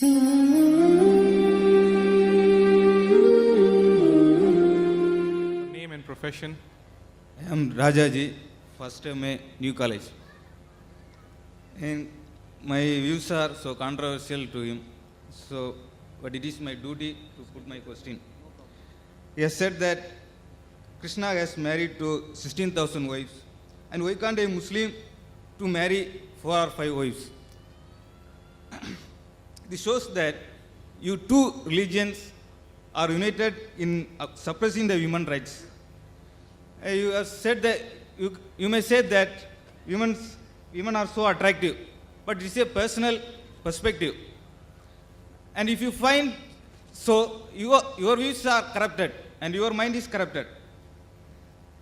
Name and profession? I am Rajaji, first time a new college. And my views are so controversial to him. So, but it is my duty to put my question. He has said that Krishna has married to 16,000 wives. And why can't a Muslim to marry 4 or 5 wives? This shows that you two religions are united in suppressing the human rights. You have said that you may say that women are so attractive, but it's a personal perspective. And if you find so, your views are corrupted and your mind is corrupted.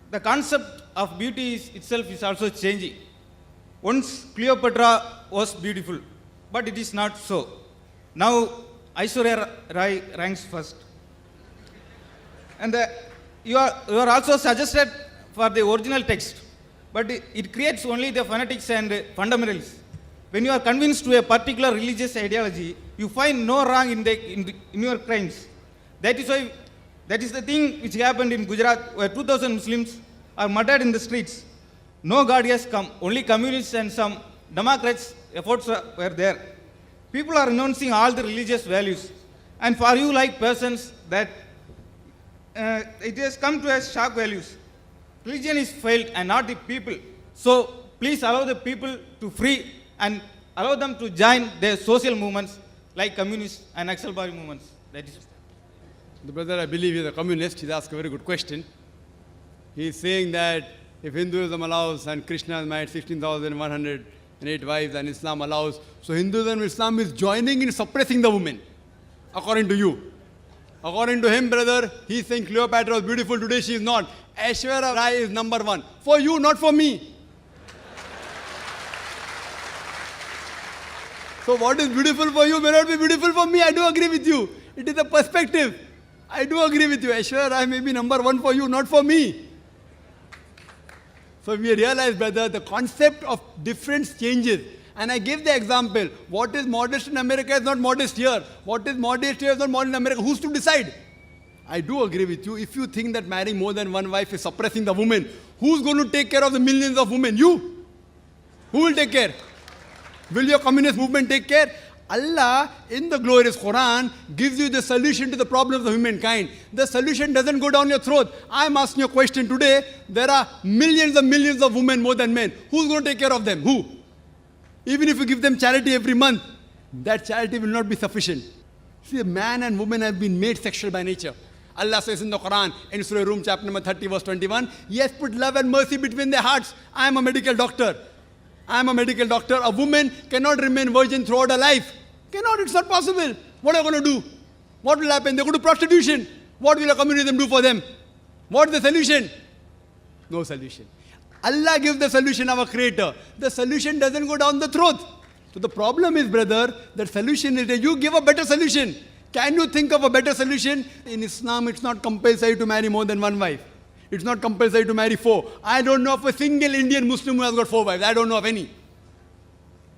The concept of beauty itself is also changing. Once Cleopatra was beautiful, but it is not so. Now Aishwarya Rai ranks first. And you are also suggested for the original text, but it creates only the fanatics and fundamentalists. When you are convinced to a particular religious ideology, you find no wrong in your crimes. That is the thing which happened in Gujarat, where 2,000 Muslims are murdered in the streets. No God has come, only communists and some Democrats' efforts were there. People are renouncing all the religious values. And for you like persons, that it has come to as shock values. Religion is failed and not the people. So please allow the people to free and allow them to join their social movements like communist and Naxalbari movements. That is. The brother, I believe, is a communist. He's asked a very good question. He's saying that if Hinduism allows and Krishna has married 16,108 wives and Islam allows, so Hinduism and Islam is joining in suppressing the women, according to you. According to him, brother, he's saying Cleopatra was beautiful, today she is not. Aishwarya Rai is number one. For you, not for me. So what is beautiful for you may not be beautiful for me. I do agree with you. It is a perspective. I do agree with you. Aishwarya Rai may be number one for you, not for me. So we realize, brother, the concept of difference changes. And I give the example. What is modest in America is not modest here. What is modest here is not modest in America. Who's to decide? I do agree with you. If you think that marrying more than one wife is suppressing the woman, who's going to take care of the millions of women? You. Who will take care? Will your communist movement take care? Allah, in the glorious Quran, gives you the solution to the problems of humankind. The solution doesn't go down your throat. I'm asking you a question today. There are millions and millions of women more than men. Who's going to take care of them? Who? Even if you give them charity every month, that charity will not be sufficient. See, man and woman have been made sexual by nature. Allah says in the Quran, in Surah Rum, chapter number 30, verse 21, He has put love and mercy between their hearts. I am a medical doctor. I am a medical doctor. A woman cannot remain virgin throughout her life. Cannot, it's not possible. What are you going to do? What will happen? They go to prostitution. What will a communism do for them? What is the solution? No solution. Allah gives the solution, our creator. The solution doesn't go down the throat. So the problem is, brother, the solution is that you give a better solution. Can you think of a better solution? In Islam, it's not compulsory to marry more than one wife. It's not compulsory to marry 4. I don't know of a single Indian Muslim who has got 4 wives. I don't know of any.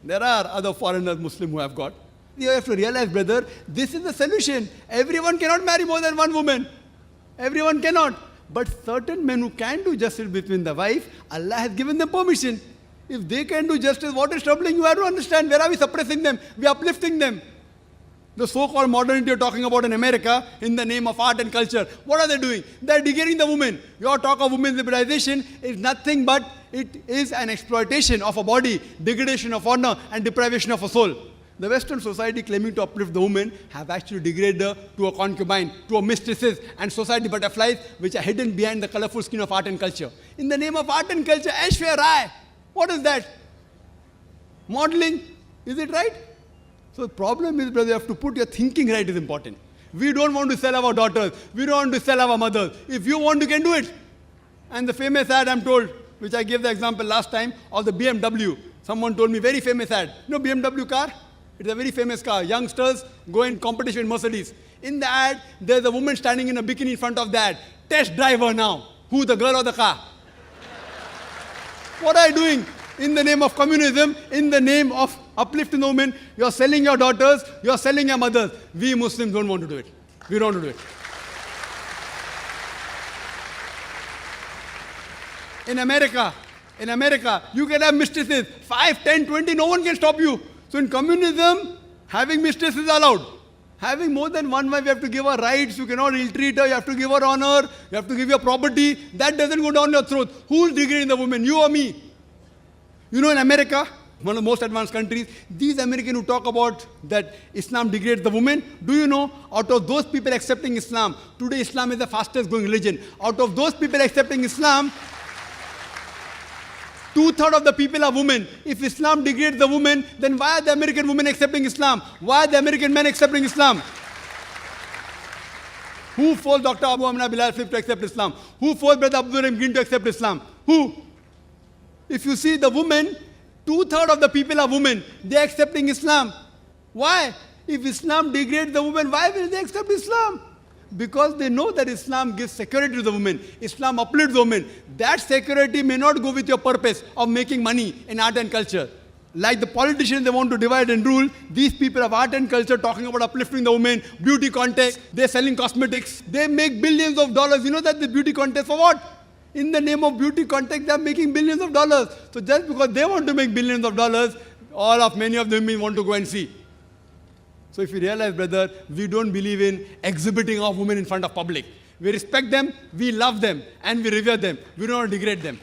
There are other foreigners Muslim who have got. You have to realize, brother, this is the solution. Everyone cannot marry more than one woman. Everyone cannot. But certain men who can do justice between the wife, Allah has given them permission. If they can do justice, what is troubling you? I don't understand. Where are we suppressing them? We are uplifting them. The so-called modernity you're talking about in America, in the name of art and culture, what are they doing? They're degrading the woman. Your talk of women's liberalization is nothing but it is an exploitation of a body, degradation of honor, and deprivation of a soul. The Western society claiming to uplift the woman have actually degraded her to a concubine, to a mistresses and society butterflies which are hidden behind the colorful skin of art and culture. In the name of art and culture, Aishwarya Rai, what is that? Modeling, is it right? So the problem is, brother, you have to put your thinking right is important. We don't want to sell our daughters. We don't want to sell our mothers. If you want, you can do it. And the famous ad, I'm told, which I gave the example last time, of the BMW. Someone told me, very famous ad. You know BMW car? It's a very famous car. Youngsters go in competition with Mercedes. In the ad, there's a woman standing in a bikini in front of the ad. Test drive her now. Who, the girl or the car? What are you doing? In the name of communism, in the name of uplifting the women, you're selling your daughters, you're selling your mothers. We Muslims don't want to do it. We don't want to do it. In America, you can have mistresses, 5, 10, 20, no one can stop you. So in communism, having mistresses is allowed. Having more than one wife, you have to give her rights, you cannot ill-treat her, you have to give her honor, you have to give her property. That doesn't go down your throat. Who's degrading the woman, you or me? You know, in America, one of the most advanced countries, these Americans who talk about that Islam degrades the woman, do you know, out of those people accepting Islam, today Islam is the fastest growing religion. Out of those people accepting Islam, 2/3 of the people are women. If Islam degrades the woman, then why are the American women accepting Islam? Why are the American men accepting Islam? Who forced Dr. Abu Amna Bilal Flip to accept Islam? Who forced Brother Abdul Rahim Green to accept Islam? Who? If you see the women, 2/3 of the people are women. They are accepting Islam. Why? If Islam degrades the woman, why will they accept Islam? Because they know that Islam gives security to the woman. Islam uplifts the woman. That security may not go with your purpose of making money in art and culture. Like the politicians, they want to divide and rule. These people of art and culture talking about uplifting the woman, beauty contest, they're selling cosmetics. They make billions of dollars. You know that the beauty contest for what? In the name of beauty contest, they're making billions of dollars. So just because they want to make billions of dollars, many of the women want to go and see. So if you realize, brother, we don't believe in exhibiting our women in front of public. We respect them, we love them, and we revere them. We don't want to degrade them.